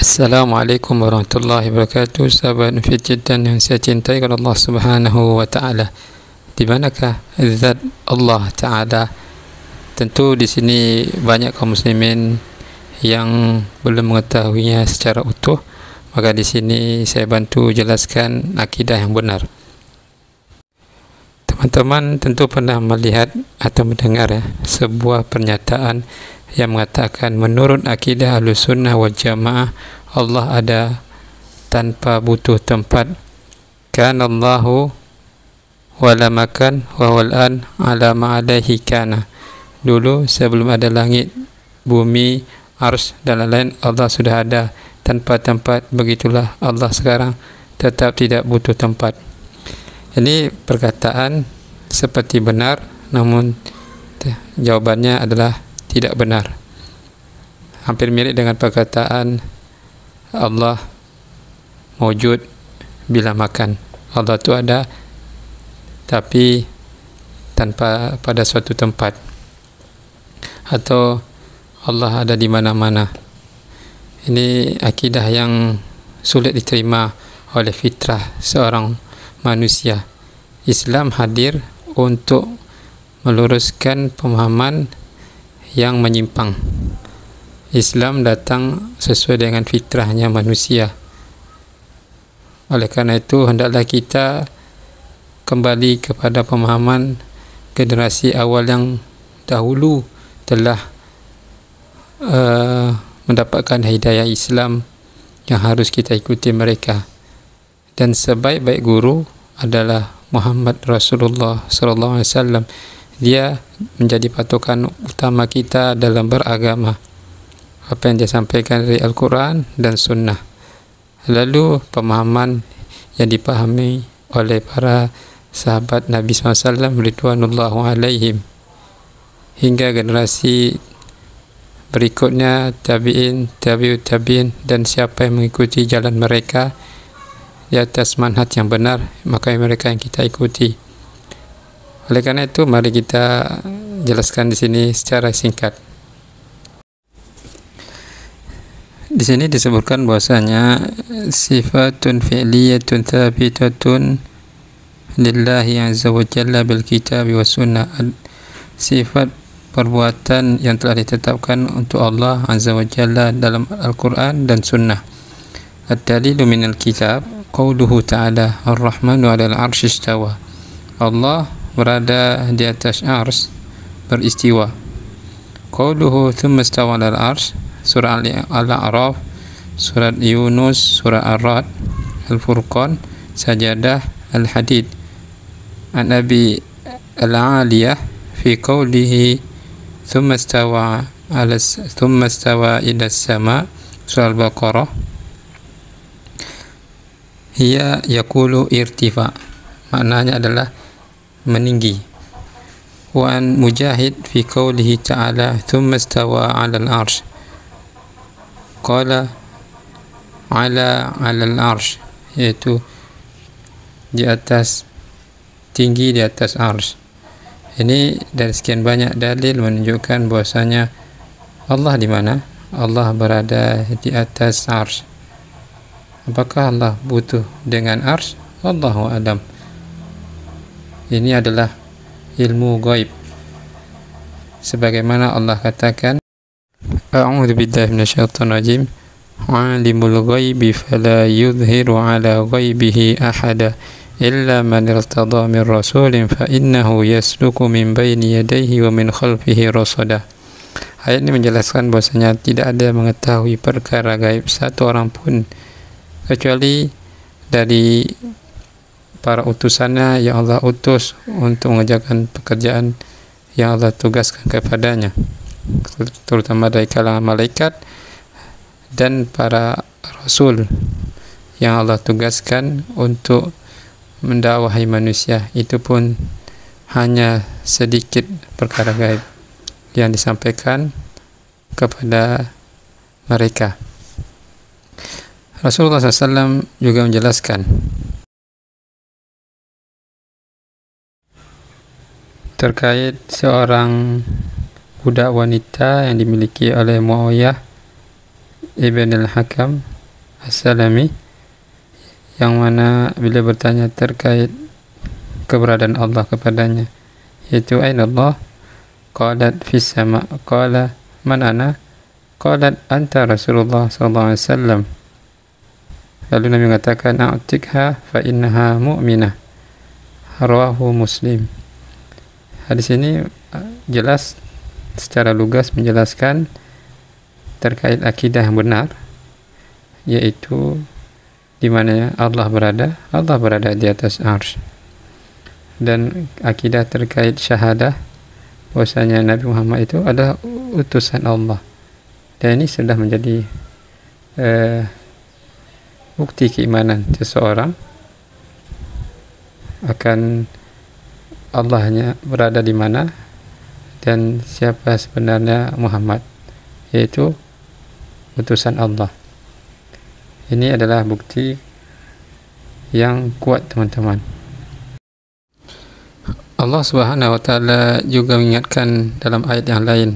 Assalamualaikum warahmatullahi wabarakatuh. Sahabat Fit dan yang saya cintai kepada Allah Subhanahu wa taala. Di manakah zat Allah taala? Tentu di sini banyak kaum muslimin yang belum mengetahuinya secara utuh. Maka di sini saya bantu jelaskan akidah yang benar. Teman-teman tentu pernah melihat atau mendengar sebuah pernyataan yang mengatakan menurut akidah Ahlussunnah wal Jamaah Allah ada tanpa butuh tempat. Kana Allahu wala makan wa wal an ala ma alaihi kana. Dulu sebelum ada langit, bumi, ars dan lain-lain Allah sudah ada tanpa tempat. Begitulah Allah sekarang tetap tidak butuh tempat. Ini perkataan seperti benar, namun jawabannya adalah tidak benar. Hampir mirip dengan perkataan Allah mewujud bila makan. Allah itu ada tapi tanpa pada suatu tempat. Atau Allah ada di mana-mana. Ini akidah yang sulit diterima oleh fitrah seorang manusia. Islam hadir untuk meluruskan pemahaman yang menyimpang. Islam datang sesuai dengan fitrahnya manusia. Oleh karena itu hendaklah kita kembali kepada pemahaman generasi awal yang dahulu telah mendapatkan hidayah Islam yang harus kita ikuti mereka. Dan sebaik-baik guru adalah Muhammad Rasulullah sallallahu alaihi wasallam. Dia menjadi patokan utama kita dalam beragama. Apa yang dia sampaikan dari Al-Quran dan Sunnah. Lalu pemahaman yang dipahami oleh para sahabat Nabi SAW ridwanullahu alaihim hingga generasi berikutnya, tabi'in, tabi'ut tabi'in, dan siapa yang mengikuti jalan mereka di atas manhaj yang benar, maka mereka yang kita ikuti. Oleh karena itu mari kita jelaskan di sini secara singkat. Di sini disebutkan bahwasanya sifatun fi'liyatun thabitatun lillahi azza wa jalla bil kitab wa sunnah. Sifat perbuatan yang telah ditetapkan untuk Allah azza wa jalla dalam Al-Quran dan Sunnah. Ad-dalilu minal kitab qauluhu ta'ala ar-rahmanu 'alal 'arsy istawa. Allah berada di atas ars, beristiwa. Qauluhu thumma istawa 'alal ars, surah Al-A'raf, surat Yunus, surah Ar-Ra'd, Al-Furqan, Sajadah, Al-Hadid. An Abi Al-'Aliyah fi qawlihi thumma istawa ila as-sama', surah Al-Baqarah, hiya yaqulu irtifa. Maknanya adalah meninggi. Wa an Mujahid fi qawlihi ta'ala thumma istawa 'alal 'arsy, qala 'alal 'arsy, yaitu di atas, tinggi di atas arsy. Ini dari sekian banyak dalil menunjukkan bahwasanya Allah di mana? Allah berada di atas arsy. Apakah Allah butuh dengan arsy? Allahu a'lam. Ini adalah ilmu gaib. Sebagaimana Allah katakan, A'udzu billahi minasyaitonir rajim. Alimul ghaibi fala yudhiru ala ghaibihi ahada illa man irtada min rasulin fa innahu yasluku min baini yadayhi wa min khalfihi rasada. Ayat ini menjelaskan bahwasanya tidak ada yang mengetahui perkara gaib satu orang pun kecuali dari para utusannya yang Allah utus untuk mengerjakan pekerjaan yang Allah tugaskan kepadanya, terutama dari kalangan malaikat dan para rasul yang Allah tugaskan untuk mendakwahi manusia. Itu pun hanya sedikit perkara gaib yang disampaikan kepada mereka. Rasulullah SAW juga menjelaskan terkait seorang budak wanita yang dimiliki oleh Muawiyah ibn al-Hakam As-Salami, yang mana beliau bertanya terkait keberadaan Allah kepadanya, yaitu aina Allah? Qalat fis sama. Qala man ana? Qalat anta Rasulullah sallallahu alaihi wasallam. Lalu Nabi mengatakan a'tikha fa innaha mu'minah. Rawahu Muslim. Hadis ini jelas secara lugas menjelaskan terkait akidah yang benar, yaitu di mana Allah berada di atas arsy. Dan akidah terkait syahadah bahwasanya Nabi Muhammad itu adalah utusan Allah. Dan ini sudah menjadi bukti keimanan seseorang akan Allah hanya berada di mana dan siapa sebenarnya Muhammad, yaitu utusan Allah. Ini adalah bukti yang kuat, teman-teman. Allah Subhanahu wa taala juga mengingatkan dalam ayat yang lain,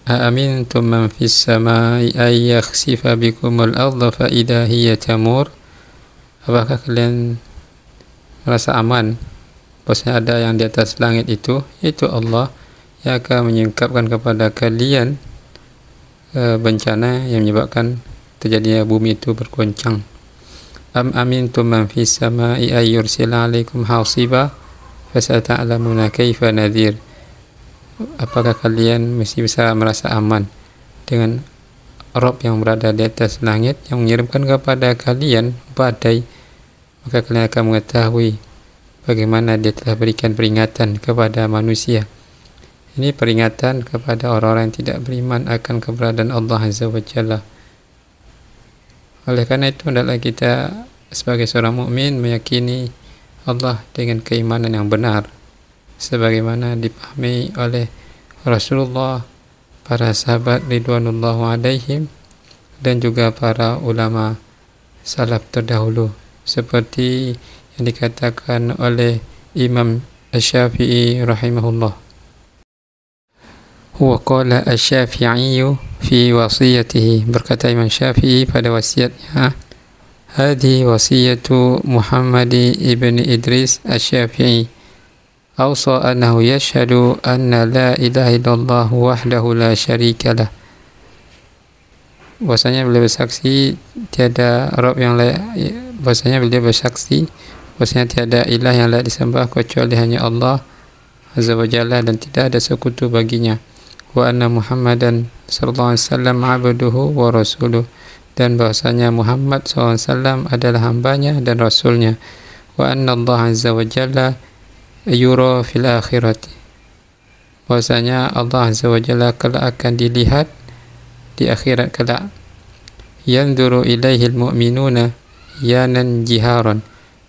"Aamintum man fis samai ay yakhsifa bikumul ardha fa idza hiya tamur?" Apakah kalian merasa aman bahwasanya ada yang di atas langit itu, yaitu Allah, yang akan menyingkapkan kepada kalian bencana yang menyebabkan terjadinya bumi itu bergoncang. Am amintum man fis samai ay yursila alaikum hasiba fasata'lamuna kaifa nadhir. Apakah kalian mesti bisa merasa aman dengan Rabb yang berada di atas langit yang mengirimkan kepada kalian badai, maka kalian akan mengetahui bagaimana dia telah berikan peringatan kepada manusia. Ini peringatan kepada orang-orang yang tidak beriman akan keberadaan Allah Azza wa Jalla. Oleh karena itu, hendaklah kita sebagai seorang mukmin meyakini Allah dengan keimanan yang benar, sebagaimana dipahami oleh Rasulullah, para sahabat ridwanullahu alaihim, dan juga para ulama salaf terdahulu, seperti yang dikatakan oleh Imam Asy-Syafi'i rahimahullah. Wa qala Asy-Syafi'i fi wasiyatihi, berkata Imam Syafi'i pada wasiatnya, hadhi wasiyatu Muhammad ibn Idris Asy-Syafi'i awsa annahu yashhadu anna la ilaha illallah wahdahu la syarika lah. Bahwasanya beliau bersaksi tiada Rabb yang lain, bahwasanya beliau bersaksi bahwasanya tiada ilah yang layak disembah kecuali hanya Allah Azza wa Jalla dan tidak ada sekutu baginya. Wa anna Muhammadan sallallahu alaihi wasallam abduhu wa rasuluh, dan bahwasanya Muhammad sallallahu alaihi wasallam adalah hambanya dan rasulnya. Wa anna Allah Azza wa Jalla yura fil akhirati, bahwasanya Allah Azza wa Jalla kelak akan dilihat di akhirat kelak. Yanzuru ilaihil mu'minuna yanan jiharan,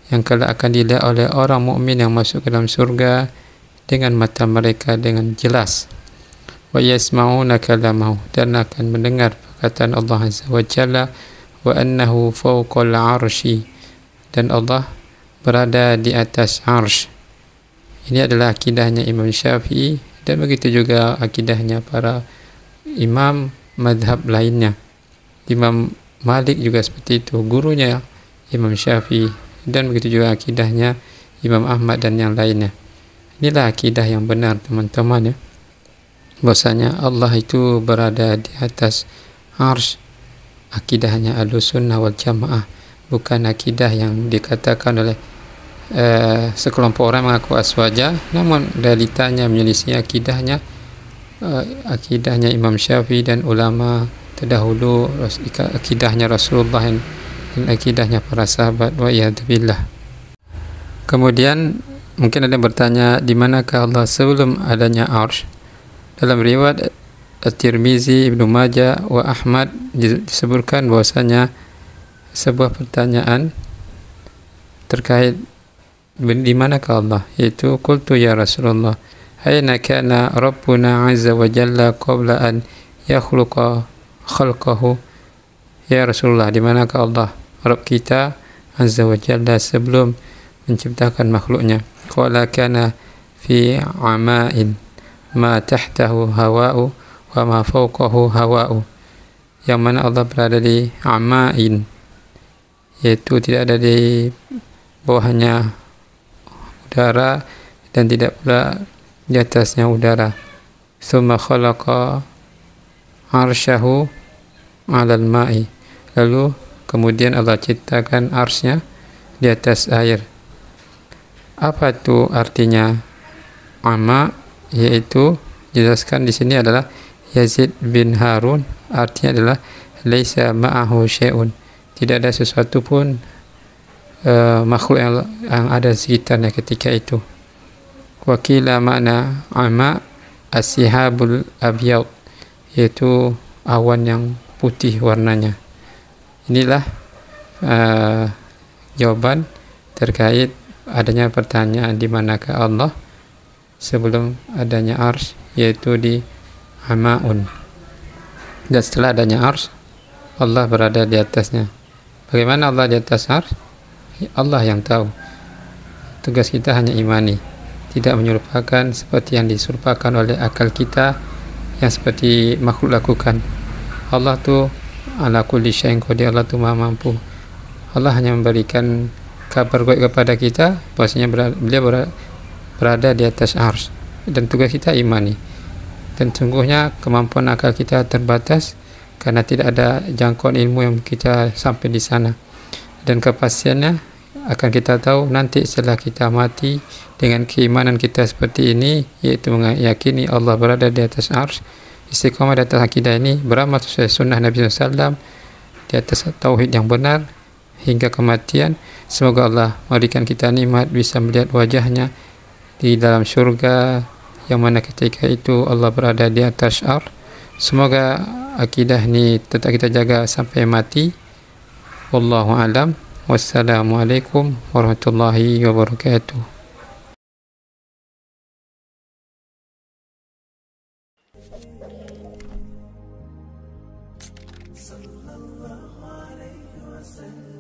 yang kelak akan dilihat oleh orang mukmin yang masuk ke dalam surga dengan mata mereka dengan jelas. Wa yasma'una kalamahu, dan akan mendengar perkataan Allah Azza wa Jalla. Wa annahu fawqal arsy, dan Allah berada di atas arsy. Ini adalah akidahnya Imam Syafi'i, dan begitu juga akidahnya para imam madhab lainnya. Imam Malik juga seperti itu, gurunya Imam Syafi'i, dan begitu juga akidahnya Imam Ahmad dan yang lainnya. Inilah akidah yang benar, teman-teman, ya, bahwasanya Allah itu berada di atas arsy. Akidahnya Ahlussunnah wal Jamaah, bukan akidah yang dikatakan oleh sekelompok orang mengaku aswaja, namun realitanya menyelisih akidahnya akidahnya Imam Syafi'i dan ulama terdahulu, akidahnya Rasulullah dan akidahnya para sahabat, wa iyadzubillah. Kemudian mungkin ada yang bertanya, di manakah Allah sebelum adanya arsy? Dalam riwayat At-Tirmizi, Ibnu Majah wa Ahmad disebutkan bahwasanya sebuah pertanyaan terkait di manakah Allah, yaitu qultu ya Rasulullah aina kana rabbuna azza wa jalla qabla an yakhluqa khalqahu. Ya Rasulullah, di manakah Allah Rabb kita azza wa jalla sebelum menciptakan makhluknya? Qala kana fi ama'in ma tahtahu hawa'u wa ma fawqahu hawa'u, yang mana Allah berada di ama'in, yaitu tidak ada di bawahnya udara dan tidak pula di atasnya udara. Tsumma khalaqa arsyahu 'alal ma'i. Lalu kemudian Allah ciptakan arsy-Nya di atas air. Apa itu artinya ama? Yaitu jelaskan di sini adalah Yazid bin Harun, artinya adalah laisa ma'ahu syai'un. Tidak ada sesuatu pun makhluk yang ada sekitarnya ketika itu. Wakila makna ama as-sihabul abyad, yaitu awan yang putih warnanya. Inilah jawaban terkait adanya pertanyaan di manakah Allah sebelum adanya arsy, yaitu di amaun. Dan setelah adanya arsy, Allah berada di atasnya. Bagaimana Allah di atas arsy? Allah yang tahu. Tugas kita hanya imani, tidak menyerupakan seperti yang diserupakan oleh akal kita yang seperti makhluk lakukan. Allah tu ala kulli syai'in qadir, Allah tu maha mampu. Allah hanya memberikan kabar gaib kepada kita bahwasanya beliau berada di atas arsy, dan tugas kita imani. Dan sungguhnya kemampuan akal kita terbatas karena tidak ada jangkauan ilmu yang kita sampai di sana. Dan kepastiannya akan kita tahu nanti setelah kita mati dengan keimanan kita seperti ini, yaitu meyakini Allah berada di atas arsy, istiqamah di atas akidah ini, beramal sesuai sunnah Nabi SAW, di atas tauhid yang benar hingga kematian. Semoga Allah memberikan kita nikmat bisa melihat wajahnya di dalam surga, yang mana ketika itu Allah berada di atas arsy. Semoga akidah ini tetap kita jaga sampai mati. Wallahu alam. Wassalamualaikum warahmatullahi wabarakatuh. sallallahu alaihi wasallam.